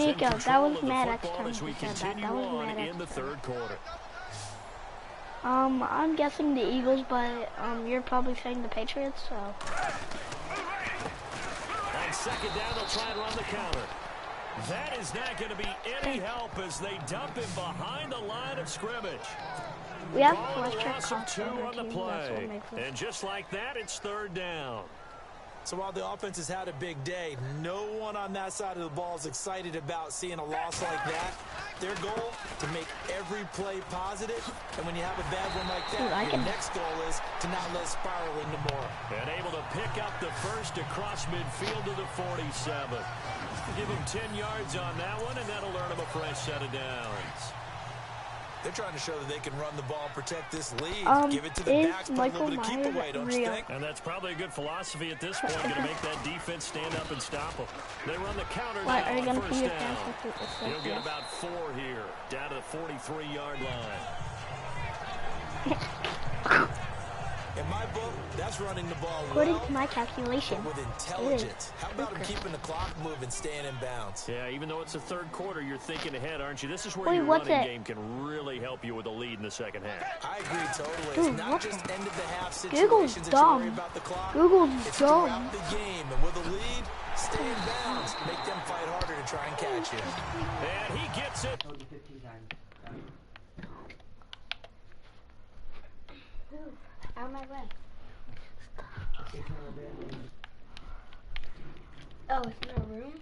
Eagles in Nico, that control was of the Matt football Exton as we who said that. continue That was on Matt in the Exton. third quarter. I'm guessing the Eagles, but you're probably saying the Patriots, so. On second down, they'll try and run the counter. That is not going to be any help as they dump him behind the line of scrimmage. We have Calling a pressure loss of cost 2 over on the team. play. And just like that, it's third down. So while the offense has had a big day, no one on that side of the ball is excited about seeing a loss like that. Their goal, to make every play positive, and when you have a bad one like that, your next goal is to not let it spiral into more. And able to pick up the first across midfield to the 47. Give him 10 yards on that one, and that'll earn him a fresh set of downs. They're trying to show that they can run the ball and protect this lead. Give it to the backs, put a little bit of keep away, don't you think? And that's probably a good philosophy at this point, going to make that defense stand up and stop them. They run the counter now on first down. He'll get about 4 here, down to the 43-yard line. In my book, that's running the ball according to my calculation, but with intelligence. How about him keeping the clock moving, staying in bounds? Yeah, even though it's the third quarter, you're thinking ahead, aren't you? This is where your running game can really help you with a lead in the second half. I agree totally. It's not just end of the half Google's situations that dumb. you worry about the clock. Google's it's dumb. throughout the game, and with a lead, stay in bounds. Make them fight harder to try and catch you. And he gets it. Out of my way. Oh, it's in a room?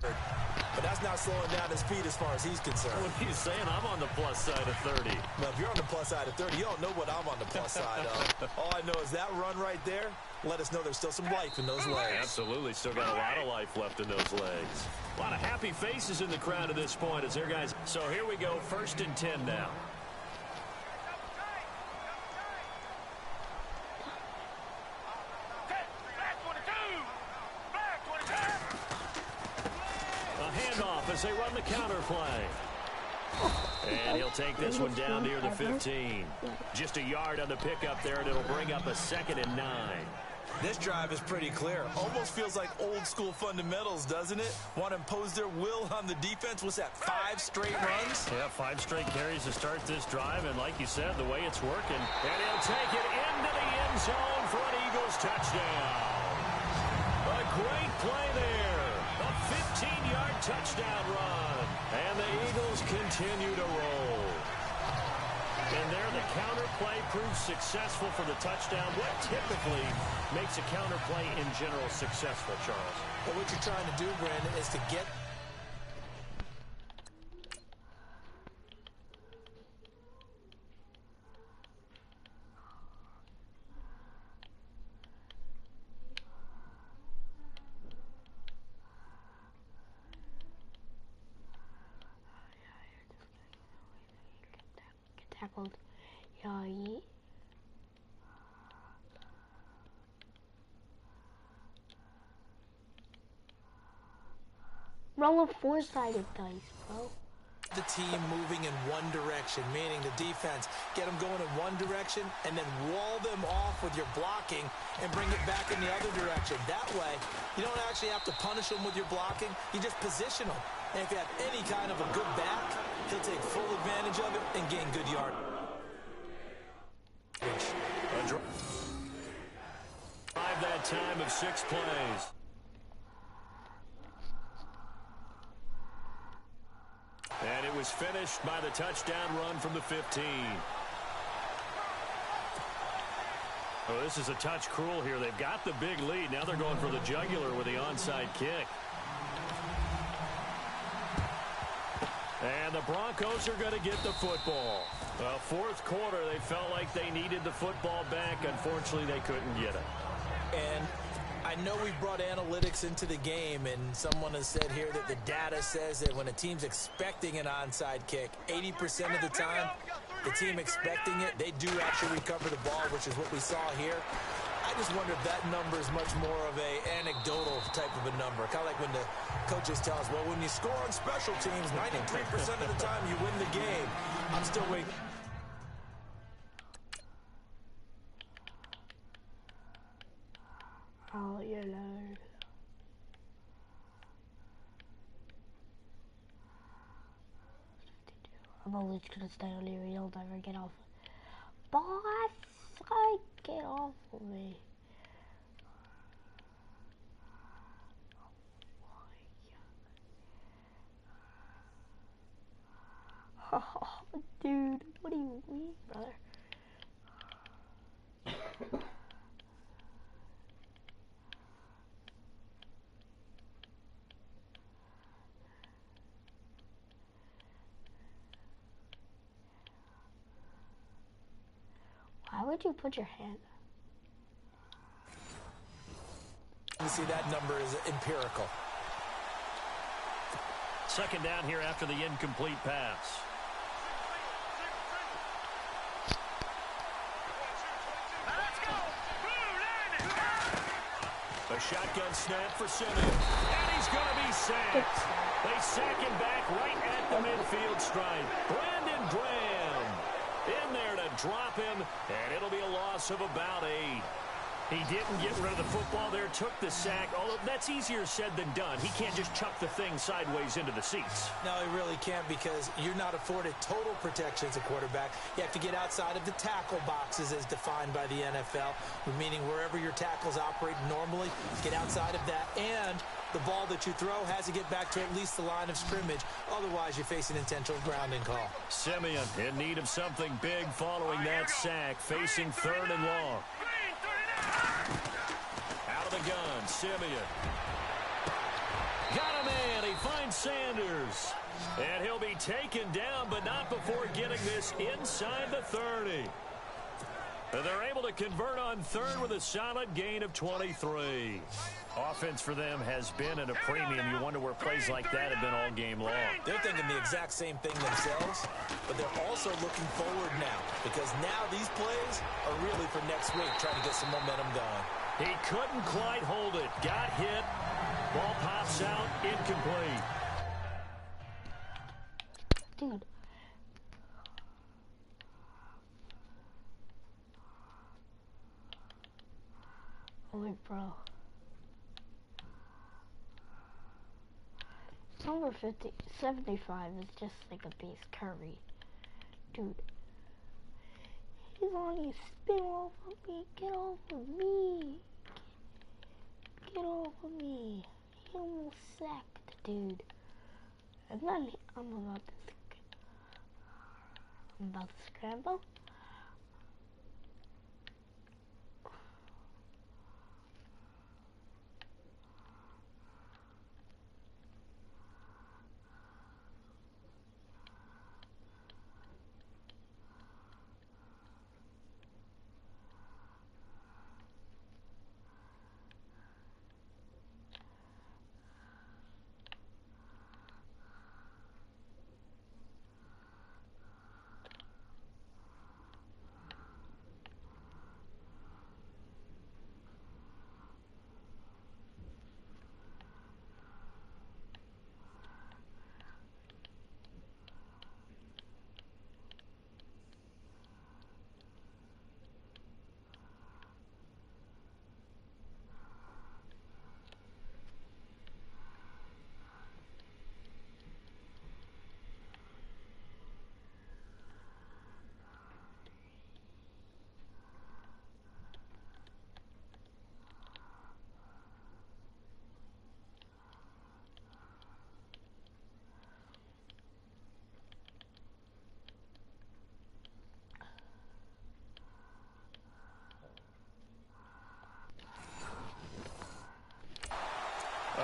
But that's not slowing down his speed as far as he's concerned. What are you saying? I'm on the plus side of 30. Well, if you're on the plus side of 30, you don't know what I'm on the plus side of. All I know is that run right there let us know there's still some life in those legs. Absolutely. Still got a lot of life left in those legs. A lot of happy faces in the crowd at this point as their guys. So here we go. 1st and 10 now. As they run the counter play. And he'll take this one down near the 15. Just a yard on the pickup there, and it'll bring up a 2nd and 9. This drive is pretty clear. Almost feels like old school fundamentals, doesn't it? Want to impose their will on the defense. What's that, 5 straight runs? Yeah, 5 straight carries to start this drive, and like you said, the way it's working. And he'll take it into the end zone for an Eagles touchdown. A great play there. A 15-yard touchdown run. And the Eagles continue to roll. And there the counter play proves successful for the touchdown. What typically makes a counter play in general successful, Charles? Well, what you're trying to do, Brandon, is to get... Tackled. Yeah. Roll a 4-sided dice, bro. The team moving in one direction, meaning the defense, get them going in one direction and then wall them off with your blocking and bring it back in the other direction. That way, you don't actually have to punish them with your blocking. You just position them. And if you have any kind of a good back, he'll take full advantage of it and gain good yard. Drive that time of 6 plays. And it was finished by the touchdown run from the 15. Oh, this is a touch cruel here. They've got the big lead. Now they're going for the jugular with the onside kick. And the Broncos are going to get the football. Fourth quarter, they felt like they needed the football back. Unfortunately, they couldn't get it. And I know we brought analytics into the game, and someone has said here that the data says that when a team's expecting an onside kick, 80% of the time, the team expecting it, they do actually recover the ball, which is what we saw here. I just wonder if that number is much more of a anecdotal type of a number. Kind of like when the coaches tell us, well, when you score on special teams, 93% of the time you win the game. I'm still waiting. Oh, you know. I'm always gonna stay on here. You'll never get off. Boss, get off of me. Oh, dude, what do you mean, brother? Why would you put your hand? You see, that number is empirical. Second down here after the incomplete pass. A shotgun snap for Simmons. And he's going to be sacked. They sack him back right at the midfield stripe. Brandon Graham in there to drop him, and it'll be a loss of about 8. He didn't get rid of the football there, took the sack, although that's easier said than done. He can't just chuck the thing sideways into the seats. No, he really can't, because you're not afforded total protection as a quarterback. You have to get outside of the tackle boxes as defined by the NFL, meaning wherever your tackles operate normally, get outside of that, and the ball that you throw has to get back to at least the line of scrimmage. Otherwise, you're facing an intentional grounding call. Simeon in need of something big following that sack, facing 3rd and long. Out of the gun, Simeon. Got a man. He finds Sanders. And he'll be taken down, but not before getting this inside the 30. And they're able to convert on 3rd with a solid gain of 23. Offense for them has been at a premium. You wonder where plays like that have been all game long. They're thinking the exact same thing themselves, but they're also looking forward now, because now these plays are really for next week, trying to get some momentum going. He couldn't quite hold it. Got hit. Ball pops out. Incomplete. Dude. Oh, wait, bro. Number 75 is just like a base Curry. Dude. He's on you. Spin off of me. Get off of me. Get off of me. He almost sacked, dude. And then I'm about to scramble.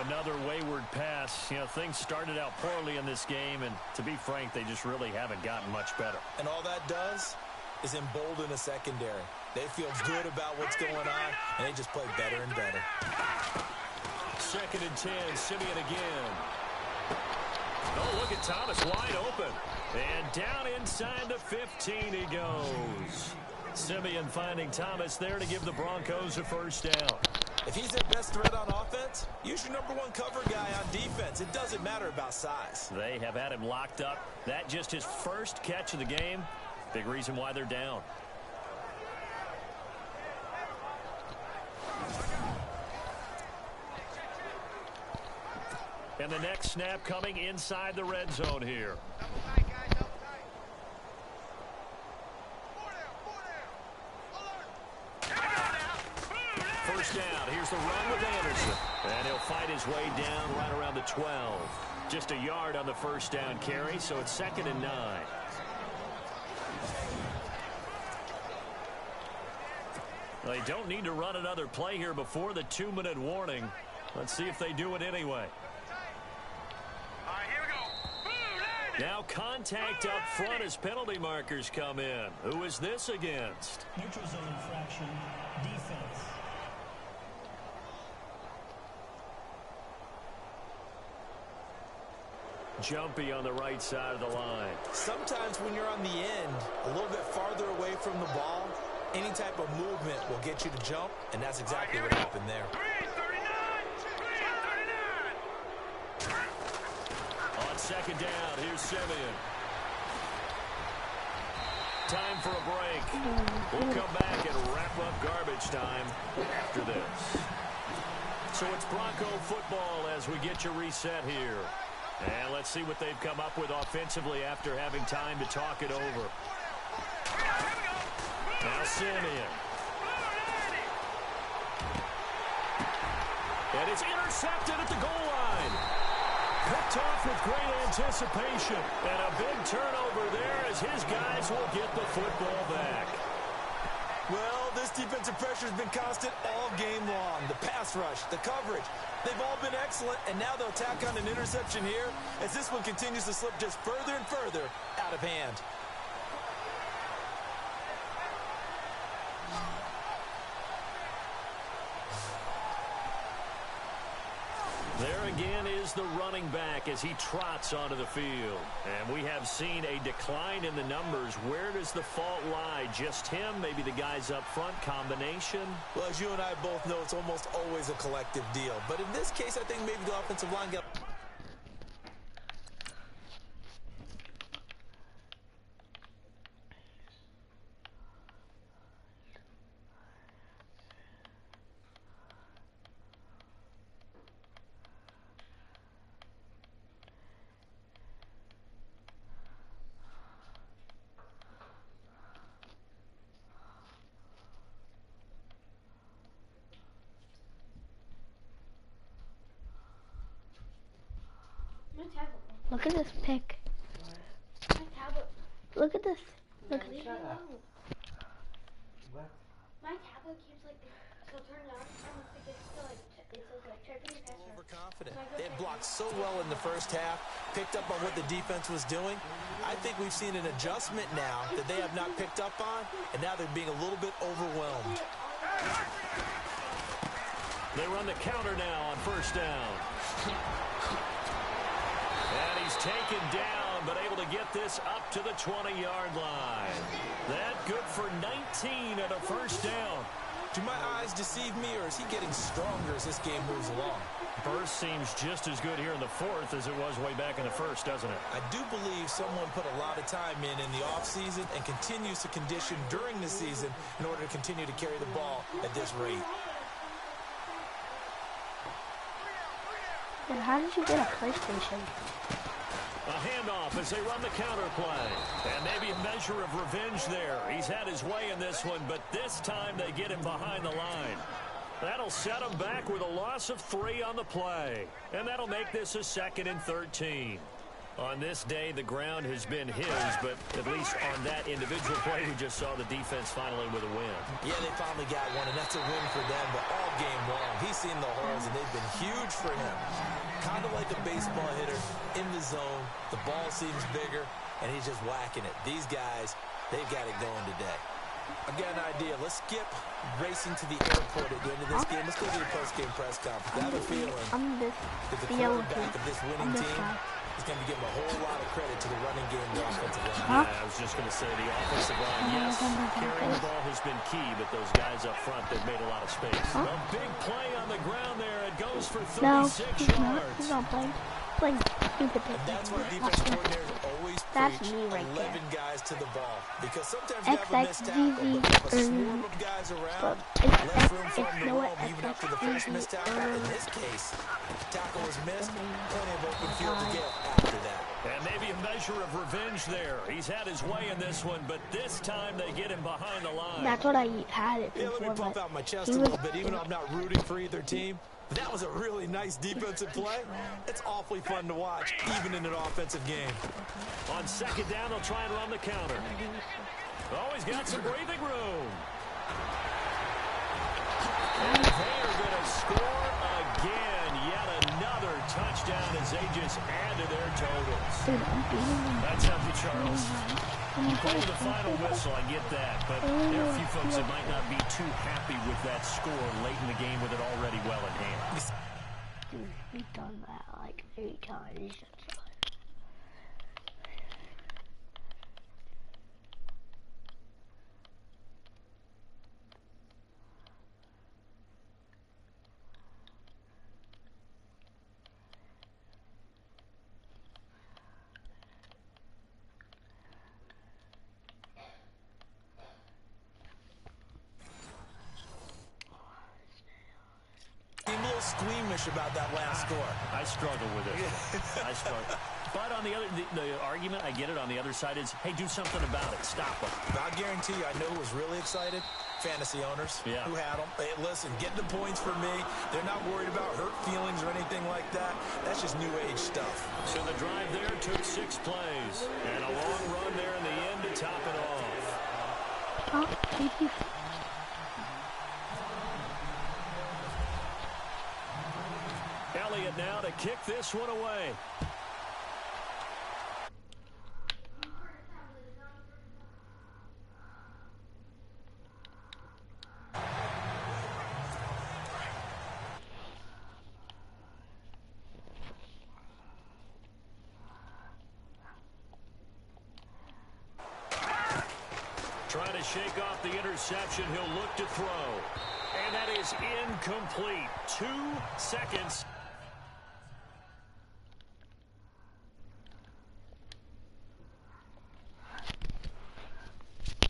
Another wayward pass. You know, things started out poorly in this game, and to be frank, they just really haven't gotten much better. And all that does is embolden a secondary. They feel good about what's going on, and they just play better and better. 2nd and 10, Simeon again. Oh, look at Thomas wide open. And down inside the 15 he goes. Simeon finding Thomas there to give the Broncos a 1st down. If he's their best threat on offense, use your #1 cover guy on defense. It doesn't matter about size. They have had him locked up. That just his first catch of the game. Big reason why they're down. And the next snap coming inside the red zone here. first down. Here's the run with Anderson. And he'll fight his way down right around the 12. Just a yard on the first down carry, so it's 2nd and 9. They don't need to run another play here before the 2-minute warning. Let's see if they do it anyway. All right, here we go. Now contact up front as penalty markers come in. Who is this against? Neutral zone infraction, defense. Jumpy on the right side of the line. Sometimes when you're on the end, a little bit farther away from the ball, any type of movement will get you to jump, and that's exactly what happened there. 339. On 2nd down, here's Simeon. Time for a break. We'll come back and wrap up garbage time after this. So it's Bronco football as we get you reset here. And let's see what they've come up with offensively after having time to talk it over. Now Simeon. And it's intercepted at the goal line. Picked off with great anticipation. And a big turnover there as his guys will get the football back. Well, this defensive pressure has been constant all game long. The pass rush, the coverage, they've all been excellent, and now they'll tack on an interception here as this one continues to slip just further and further out of hand. There again is the running back as he trots onto the field. And we have seen a decline in the numbers. Where does the fault lie? Just him? Maybe the guys up front? Combination? Well, as you and I both know, it's almost always a collective deal. But in this case, I think maybe the offensive line got... Look at this pick. Look at this. Look at this. My tablet keeps like, so turn it on, it says like, check your password. Overconfident. They had blocked so well in the first half, picked up on what the defense was doing. I think we've seen an adjustment now that they have not picked up on, and now they're being a little bit overwhelmed. They run the counter now on first down. And he's taken down, but able to get this up to the 20-yard line. That good for 19 and a first down. Do my eyes deceive me, or is he getting stronger as this game moves along? Burst seems just as good here in the fourth as it was way back in the first, doesn't it? I do believe someone put a lot of time in the offseason and continues to condition during the season in order to continue to carry the ball at this rate. Then how did you get a PlayStation? A handoff as they run the counter play. And maybe a measure of revenge there. He's had his way in this one, but this time they get him behind the line. That'll set him back with a loss of 3 on the play. And that'll make this a 2nd and 13. On this day, the ground has been his, but at least on that individual play, we just saw the defense finally with a win. Yeah, they finally got one, and that's a win for them, but all game long, he's seen the holes, and they've been huge for him. Kind of like a baseball hitter in the zone. The ball seems bigger, and he's just whacking it. These guys, they've got it going today. I've got an idea. Let's skip racing to the airport at the end of this game. Let's go to the post-game press conference. I have a feeling that the quarterback of this winning team is going to be giving a whole lot of credit to the running game and the offensive line. Yeah, I was just going to say the offensive line, yes, carrying the ball has been key, but those guys up front, they've made a lot of space. A big play on the ground there. It goes for 36 yards. He's not playing stupid. And that's why defensive coordinators always preach 11 guys to the ball. Because sometimes you have a missed tackle, but if a swarm of guys around, less room for them to roam even after the first missed tackle. In this case, tackle was missed, plenty of open field to get after that. And maybe a measure of revenge there. He's had his way in this one, but this time they get him behind the line. That's what I had it Yeah, before. let me pump out my chest a little bit, even though I'm not rooting for either team. But that was a really nice defensive play. It's awfully fun to watch, even in an offensive game. On second down, they'll try and run the counter. Oh, he's got some breathing room. And they are going to score again. Yet another touchdown as they just add to their totals. Dude, I'm beating them. That's Happy Charles. You play the final whistle, I get that. But there are a few folks that might not be too happy with that score late in the game with it already well in hand. Dude, we've done that like 3 times. I'm a little squeamish about that last score. I struggle with it. I struggle. But on the other, the argument, I get it, on the other side is, hey, do something about it. Stop them. I guarantee you, I know who was really excited. Fantasy owners who had them. Hey, listen, get the points for me. They're not worried about hurt feelings or anything like that. That's just new age stuff. So the drive there took 6 plays. And a long run there in the end to top it off. Oh, thank you. Elliott now to kick this one away. Trying to shake off the interception. He'll look to throw. And that is incomplete. 2 seconds